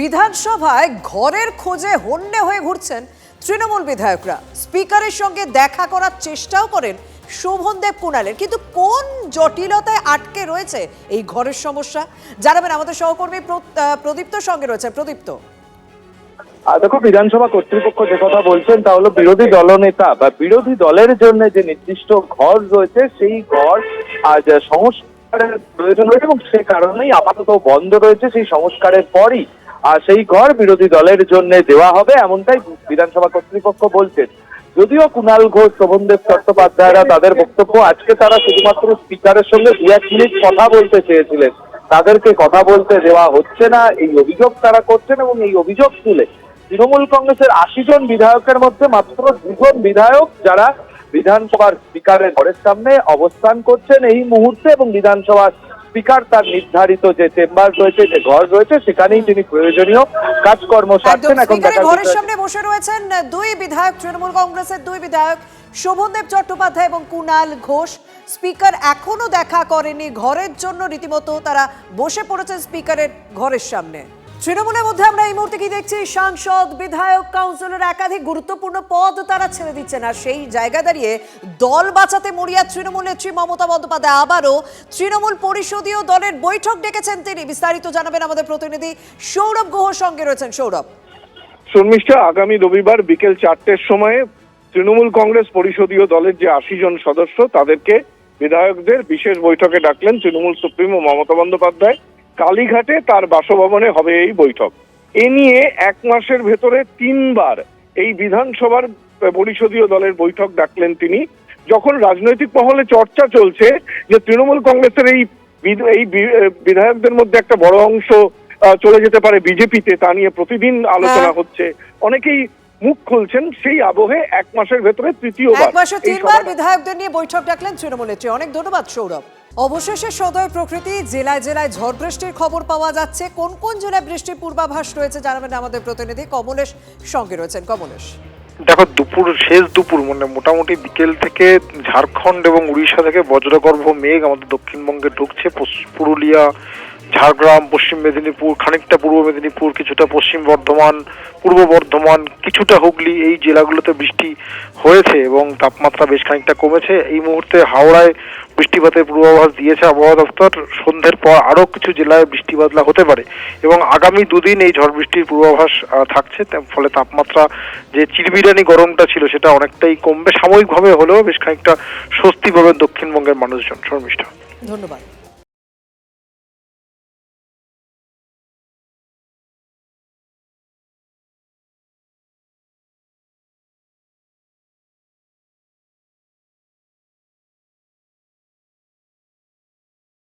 বিধানসভায় ঘরের খোঁজে হন্যে হয়ে ঘুরছেন তৃণমূল বিধায়করা। স্পিকারের সঙ্গে দেখা করার চেষ্টাও করেন শোভনদেব কুণালের, কিন্তু কোন জটিলতায় আটকে রয়েছে এই ঘরের সমস্যা জানাবেন আমাদের সহকর্মী প্রদীপ্ত সঙ্গে রয়েছে। প্রদীপ্ত, দেখো, বিধানসভা কর্তৃপক্ষ যে কথা বলছেন তা হলো বিরোধী দলনেতা বা বিরোধী দলের জন্য যে নির্দিষ্ট ঘর রয়েছে সেই ঘর আজ সংস্কারের প্রয়োজন রয়েছে এবং সে কারণেই আপাতত বন্ধ রয়েছে। সেই সংস্কারের পরই সেই ঘর বিরোধী দলের জন্য দেওয়া হবে, এমনটাই বিধানসভা কর্তৃপক্ষ বলছেন। যদিও কুণাল ঘোষ, শোভনদেব চট্টোপাধ্যায়রা তাদের বক্তব্য আজকে তারা শুধুমাত্র স্পিকারের সঙ্গে 2-1 মিনিট কথা বলতে চেয়েছিলেন, তাদেরকে কথা বলতে দেওয়া হচ্ছে না, এই অভিযোগ তারা করছেন। এবং এই অভিযোগ তুলে তৃণমূল কংগ্রেসের 80 জন বিধায়কের মধ্যে মাত্র 2 জন বিধায়ক যারা বিধানসভার স্পিকারের ঘরের সামনে অবস্থান করছেন এই মুহূর্তে, এবং বিধানসভার স্পিকার তার নির্ধারিত যে চেম্বার রয়েছে, যে ঘর রয়েছে, সেখানেই তিনি প্রয়োজনীয় কাজকর্ম সারছেন। এখন ঘরের সামনে বসে রয়েছেন দুই বিধায়ক, তৃণমূল কংগ্রেসের দুই বিধায়ক শোভনদেব চট্টোপাধ্যায় এবং কুণাল ঘোষ। স্পিকার এখনো দেখা করেনি, ঘরের জন্য রীতিমতো তারা বসে পড়েছেন স্পিকারের ঘরের সামনে। তৃণমূলের মধ্যে আমরা এই মুহূর্তে কি দেখছি, সাংসদ, বিধায়ক, কাউন্সিলর একাধিক গুরুত্বপূর্ণ পদ তারা ছেড়ে দিচ্ছেন। আর সেই জায়গা দাঁড়িয়ে দল বাঁচাতে মরিয়া তৃণমূল নেত্রী মমতা বন্দ্যোপাধ্যায় আবারও তৃণমূল পরিষদীয় দলের বৈঠক ডেকেছেন তিনি। বিস্তারিত জানাবেন আমাদের প্রতিনিধি সৌরভ গুহ সঙ্গে রয়েছেন। সৌরভ, শর্মিষ্ঠা, আগামী রবিবার বিকেল 4টের সময়ে তৃণমূল কংগ্রেস পরিষদীয় দলের যে 80 জন সদস্য তাদেরকে বিধায়কদের বিশেষ বৈঠকে ডাকলেন তৃণমূল সুপ্রিমো মমতা বন্দ্যোপাধ্যায়। কালীঘাটে তার বাসভবনে হবে এই বৈঠক। এ নিয়ে 1 মাসের ভেতরে 3 বার এই বিধানসভার পরিষদীয় দলের বৈঠক ডাকলেন তিনি, যখন রাজনৈতিক মহলে চর্চা চলছে যে তৃণমূল কংগ্রেসের এই বিধায়কদের মধ্যে একটা বড় অংশ চলে যেতে পারে বিজেপিতে, তা নিয়ে প্রতিদিন আলোচনা হচ্ছে, অনেকেই মুখ খুলছেন। সেই আবহে 1 মাসের ভেতরে তৃতীয়বার 1 মাসে 3 বার বিধায়কদের নিয়ে বৈঠক ডাকলেন তৃণমূল নেত্রী। অনেক ধন্যবাদ সৌরভ। অবশেষে সদয় প্রকৃতি, জেলায় জেলায় ঝড় বৃষ্টির খবর পাওয়া যাচ্ছে। কোন কোন জেলায় বৃষ্টির পূর্বাভাস রয়েছে জানাবেন আমাদের প্রতিনিধি কমলেশ সঙ্গে রয়েছেন। কমলেশ, দেখো, শেষ দুপুর মানে মোটামুটি বিকেল থেকে ঝাড়খণ্ড এবং উড়িষ্যা থেকে বজ্রগর্ভ মেঘ আমাদের দক্ষিণবঙ্গে ঢুকছে। পুরুলিয়া, ঝাড়গ্রাম, পশ্চিম মেদিনীপুর, খানিকটা পূর্ব মেদিনীপুর, কিছুটা পশ্চিম বর্ধমান, পূর্ব বর্ধমান, কিছুটা হুগলি, এই জেলাগুলোতে বৃষ্টি হয়েছে এবং তাপমাত্রা বেশ খানিকটা কমেছে। এই মুহূর্তে হাওড়ায় বৃষ্টিপাতের পূর্বাভাস দিয়েছে আবহাওয়া দপ্তর। সন্ধ্যের পর আরো কিছু জেলায় বৃষ্টি বাদলা হতে পারে এবং আগামী 2 দিন এই ঝড় বৃষ্টির পূর্বাভাস থাকছে। ফলে তাপমাত্রা যে চিরবিরানি গরমটা ছিল সেটা অনেকটাই কমবে, সাময়িকভাবে হলেও বেশ খানিকটা স্বস্তি পাবে দক্ষিণবঙ্গের মানুষজন। শর্মিষ্ঠা, ধন্যবাদ।